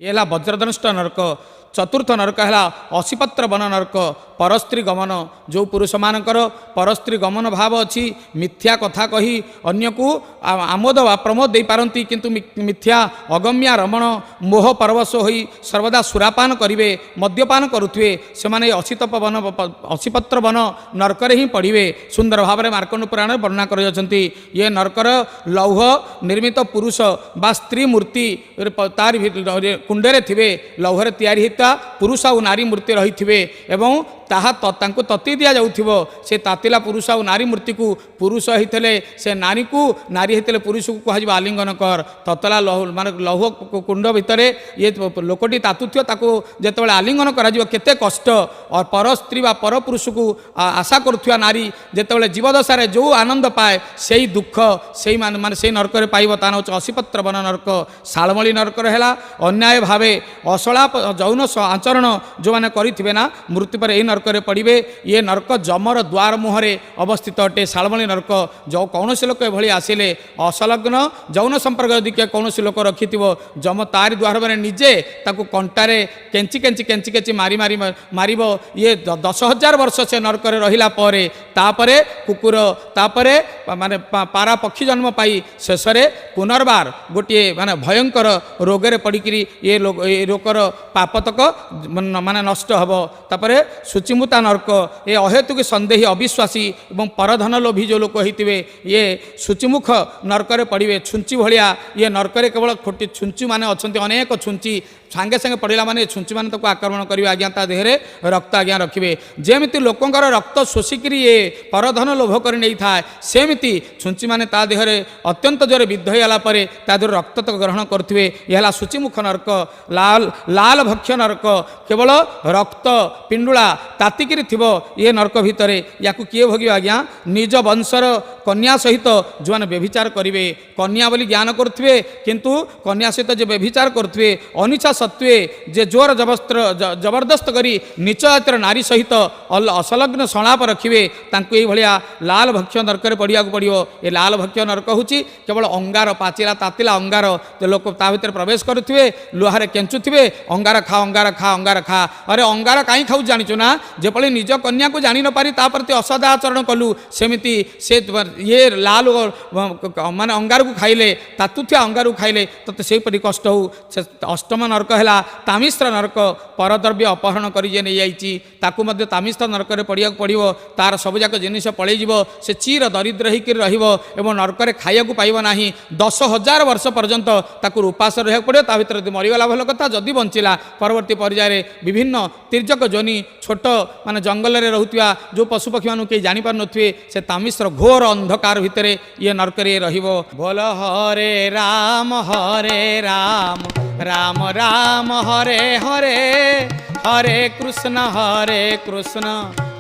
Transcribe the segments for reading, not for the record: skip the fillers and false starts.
ये वज्रधनुष्ट नरक। चतुर्थ नरक है अशीपत्र वन नरक। परस्त्री गमन जो पुरुष मानकर परस्त्री गमन भाव अच्छी मिथ्या कथा कही अन्य को आमोद वा प्रमोद दे पारती किंतु मिथ्या अगम्या रमण मोह परवश होई सर्वदा सुरापान करिवे मद्यपान करुवे से माने अशीतप वन अशीपत्र वन नरक ही पड़े। सुंदर भाव में मार्कंड पुराण वर्णना कर ये नरकर लौह निर्मित पुरुष बा स्त्री मूर्ति तार कुंडे थे लौहरे तैयारी पुरुष और नारी मूर्ति रही थे एवं ताहा तती दि जाऊथिबो से तातिला पुरुष और नारी मूर्ति को पुरुष होते से नारी को नारी होते पुरुष को कह आलिंगन कर ततला लौह मान लौह कुंड भितर ये लोकटी तातुथ्य ताको जेतेबेले आलिंगन करा केते कष्ट और पर स्त्री व पर पुरुष को आशा करुवा नारी जेतेबेले जीवदशा जो आनंद पाए से ही दुख से मान से नरक पाइब ता हूँ अशीपत्र वन नरक। शालमली नरक है अन्याय भावे अशलाप जौन आचरण जो मैंने करेंगे ना मृत्यु पर यही नरक पड़े। ये नरक जमर द्वार मुहरे अवस्थित अटे। शालमली नरक जो कौन से लोक एभली आसिले असलग्न जौन संपर्क यदि कौन लोक रखि जम तारी द्वार में निजे ताकू कंटारे केंची केंची केंची केंची मारी मारी मारिब। ये 10,000 वर्ष से नरक रहिला परे तापरे कुकुर तापरे माने पारा पक्षी जन्म पाई शेष पुनर्बार गोटे माने भयंकर रोगरे पड़िकी ये रोगर पापतक माने नष्ट हम। तापरे शुचिमुता नरक ये अहेतुक संदेही अविश्वासी और परधन लोभी जो लोक होते ये शुचिमुख नरक पड़े। छुंची भाया ये नरक केवल खोटी छुंची माने अच्छा अनेक छुंची सांगे सांगे पड़ा माने छुंची मैंने आक्रमण करेंगे आज्ञा ता देहरे रक्त आज्ञा रखिए जेमिति लोकंर रक्त शोषिकी ये परधन लोभ कर नहीं था सेमिति छुंची मैंने ता देहरे अत्यंत जोरे विद्ध होगा ता देह रक्त तो ग्रहण करुवे। यह शुचिमुख नरक। लाल लाल भक्ष्य नरक केवल रक्त पिंडुला तातिकी थी ये नरक भितर या किए भोग आज्ञा निज वंशर कन्या सहित जो मैंने व्यभिचार करेंगे कन्या बोली ज्ञान करुवे किंतु कन्या सहित जो व्यभिचार करुवे अनिच्छा सत्वे जे जोर जबरदस्त करी नीच जातिर नारी सहित असलग्न संलाप रखिए तांको ये भाया लाल भक्ष्य नरक पड़िया पड़ो। ये लाल भक्ष्य नरक हूँ केवल अंगार पाचिला तातिला अंगार तो लोक ता भीतर प्रवेश करुवे लुहारे केंचुवे अंगार खा अंगार खा अंगार खा। अरे अंगार कहीं खाऊ जाचु ना जेपली निज कन्या को जानी न पारी ता प्रति असदाचरण कलु सेमिति से ये लाल माने अंगार को खाइले तातुथ्या अंगार को खाइले तो सेपरी कष्ट हो। अष्टम नरक है तामिश्र नरक परद्रव्य अपहरण कर नहीं जाइए तामिश्र नरक पड़िया पड़ो तार सबजाक जिनिस पलैज से चीर दरिद्र होकर नरक खाया पाइब ना 10,000 वर्ष पर्यंत ताकू उपास रहा पड़े ता भर मरीगला भल कथा जदि बंचला परवर्ती पर्यायर विभिन्न तिर्जक जोनि छोट माने जंगल में रोकवा जो पशुपक्षी मानू कहीं जापार थे से तामिश्र घोर अंधकार भितर ये नरक रहिबो। बोल हरे राम राम राम हरे हरे हरे कृष्ण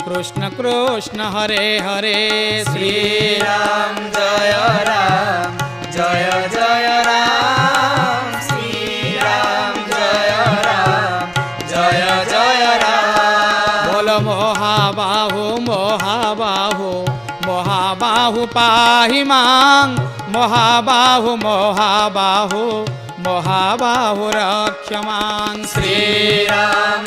कृष्ण कृष्ण हरे हरे। श्री राम जय जय राम श्री राम जय राम। बोल महाबाहु महाबाहु महाबाहु पाहि मां महाबाहु महाबाहु महाबाहु रक्ष मां। श्री राम